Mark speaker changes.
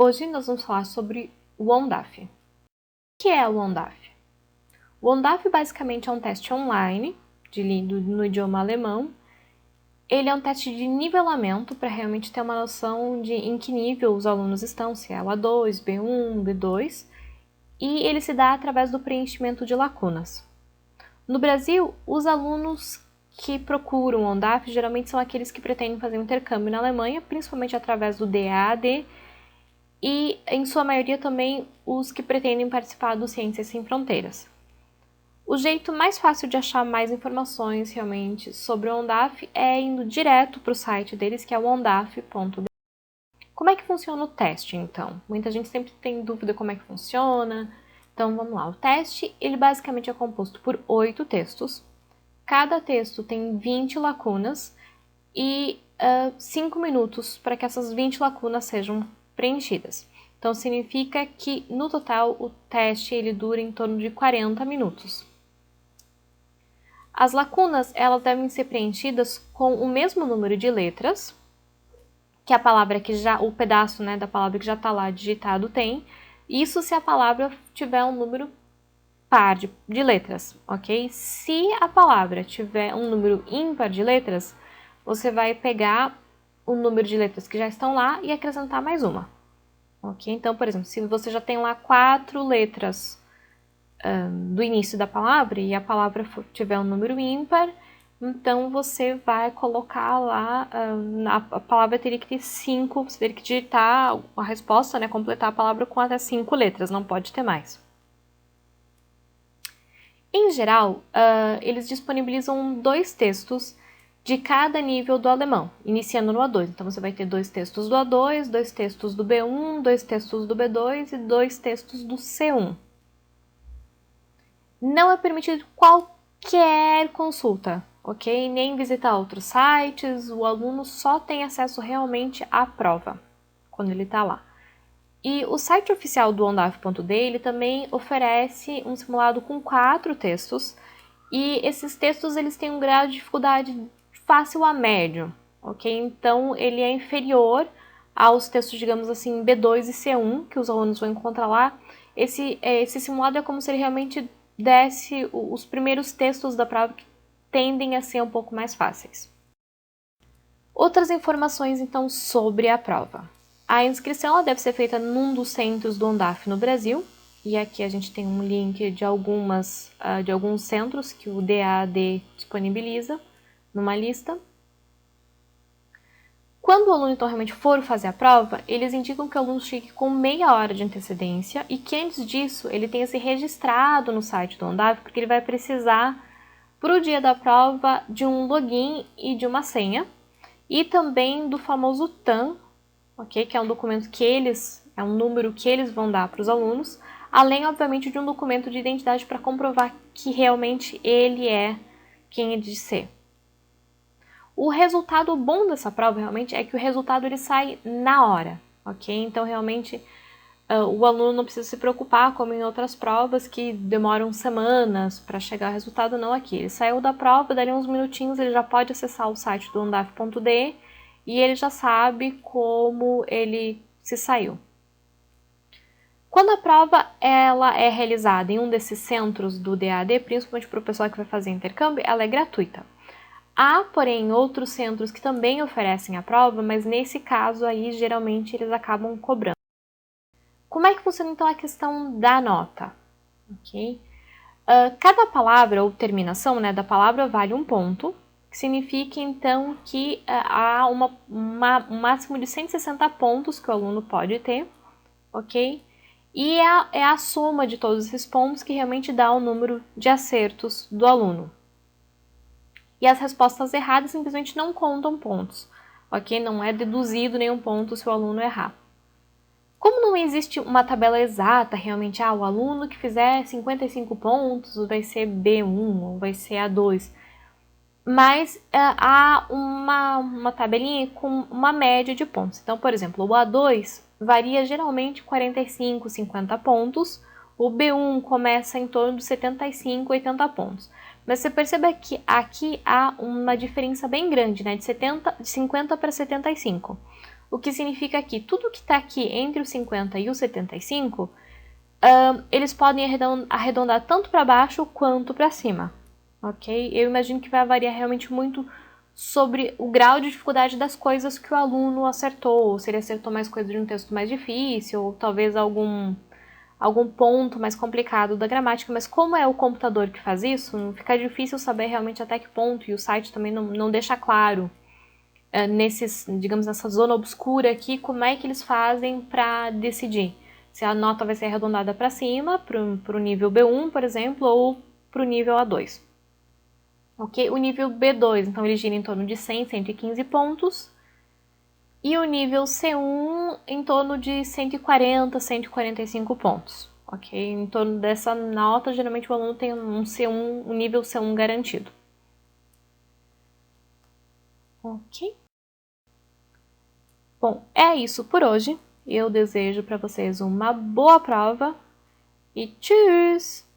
Speaker 1: Hoje nós vamos falar sobre o ONDAF. O que é o ONDAF? O ONDAF basicamente é um teste online no idioma alemão. Ele é um teste de nivelamento para realmente ter uma noção de em que nível os alunos estão, se é o A2, B1, B2, e ele se dá através do preenchimento de lacunas. No Brasil, os alunos que procuram o ONDAF geralmente são aqueles que pretendem fazer um intercâmbio na Alemanha, principalmente através do DAAD, e, em sua maioria, também os que pretendem participar do Ciências Sem Fronteiras. O jeito mais fácil de achar mais informações, realmente, sobre o ONDAF é indo direto para o site deles, que é o ondaf.de. Como é que funciona o teste, então? Muita gente sempre tem dúvida como é que funciona. Então, vamos lá. O teste, ele basicamente é composto por 8 textos. Cada texto tem 20 lacunas e 5 minutos para que essas 20 lacunas sejam preenchidas. Então, significa que, no total, o teste ele dura em torno de 40 minutos. As lacunas elas devem ser preenchidas com o mesmo número de letras que a palavra que já, o pedaço da palavra que já está lá digitado tem. Isso se a palavra tiver um número par de letras, ok? Se a palavra tiver um número ímpar de letras, você vai pegar o número de letras que já estão lá e acrescentar mais uma. Ok? Então, por exemplo, se você já tem lá 4 letras do início da palavra e a palavra tiver um número ímpar, então você vai colocar lá, a palavra teria que ter 5, você teria que digitar a resposta, completar a palavra com até 5 letras, não pode ter mais. Em geral, eles disponibilizam 2 textos de cada nível do alemão, iniciando no A2. Então, você vai ter 2 textos do A2, 2 textos do B1, 2 textos do B2 e 2 textos do C1. Não é permitido qualquer consulta, ok? Nem visitar outros sites, o aluno só tem acesso realmente à prova, quando ele está lá. E o site oficial do ondaf.de, ele também oferece um simulado com 4 textos, e esses textos eles têm um grau de dificuldade fácil a médio, ok? Então, ele é inferior aos textos, digamos assim, B2 e C1, que os alunos vão encontrar lá. Esse simulado é como se ele realmente desse os primeiros textos da prova, que tendem a ser um pouco mais fáceis. Outras informações, então, sobre a prova. A inscrição ela deve ser feita num dos centros do ONDAF no Brasil, e aqui a gente tem um link de alguns centros que o DAAD disponibiliza numa lista. Quando o aluno então realmente for fazer a prova, eles indicam que o aluno chegue com meia hora de antecedência e que antes disso ele tenha se registrado no site do ONDAF, porque ele vai precisar, para o dia da prova, de um login e de uma senha, e também do famoso TAM, ok? Que é um documento é um número que eles vão dar para os alunos, além, obviamente, de um documento de identidade para comprovar que realmente ele é quem ele diz ser. O resultado bom dessa prova, realmente, é que o resultado ele sai na hora, ok? Então, realmente, o aluno não precisa se preocupar, como em outras provas, que demoram semanas para chegar ao resultado, não aqui. Ele saiu da prova, dali uns minutinhos, ele já pode acessar o site do ondaf.de e ele já sabe como ele se saiu. Quando a prova ela é realizada em um desses centros do DAAD, principalmente para o pessoal que vai fazer intercâmbio, ela é gratuita. Há, porém, outros centros que também oferecem a prova, mas nesse caso aí, geralmente, eles acabam cobrando. Como é que funciona, então, a questão da nota? Okay? Cada palavra ou terminação da palavra vale 1 ponto, que significa, então, que há um máximo de 160 pontos que o aluno pode ter, ok? E é a soma de todos esses pontos que realmente dá o número de acertos do aluno. E as respostas erradas simplesmente não contam pontos, ok? Não é deduzido nenhum ponto se o aluno errar. Como não existe uma tabela exata, realmente, o aluno que fizer 55 pontos vai ser B1 ou vai ser A2, mas há uma tabelinha com uma média de pontos. Então, por exemplo, o A2 varia geralmente 45, 50 pontos, o B1 começa em torno de 75, 80 pontos. Mas você percebe que aqui há uma diferença bem grande, de 50 para 75. o que significa que tudo que está aqui entre o 50 e o 75, eles podem arredondar tanto para baixo quanto para cima, ok? Eu imagino que vai variar realmente muito sobre o grau de dificuldade das coisas que o aluno acertou, se ele acertou mais coisas de um texto mais difícil, ou talvez algum ponto mais complicado da gramática, mas como é o computador que faz isso, fica difícil saber realmente até que ponto, e o site também não deixa claro nessa zona obscura aqui, como é que eles fazem para decidir se a nota vai ser arredondada para cima, para o nível B1, por exemplo, ou para o nível A2. Ok? O nível B2, então, ele gira em torno de 100, 115 pontos, e o nível C1 em torno de 140, 145 pontos. Ok? Em torno dessa nota, geralmente o aluno tem um nível C1 garantido. Ok? Bom, é isso por hoje. Eu desejo para vocês uma boa prova e tchau!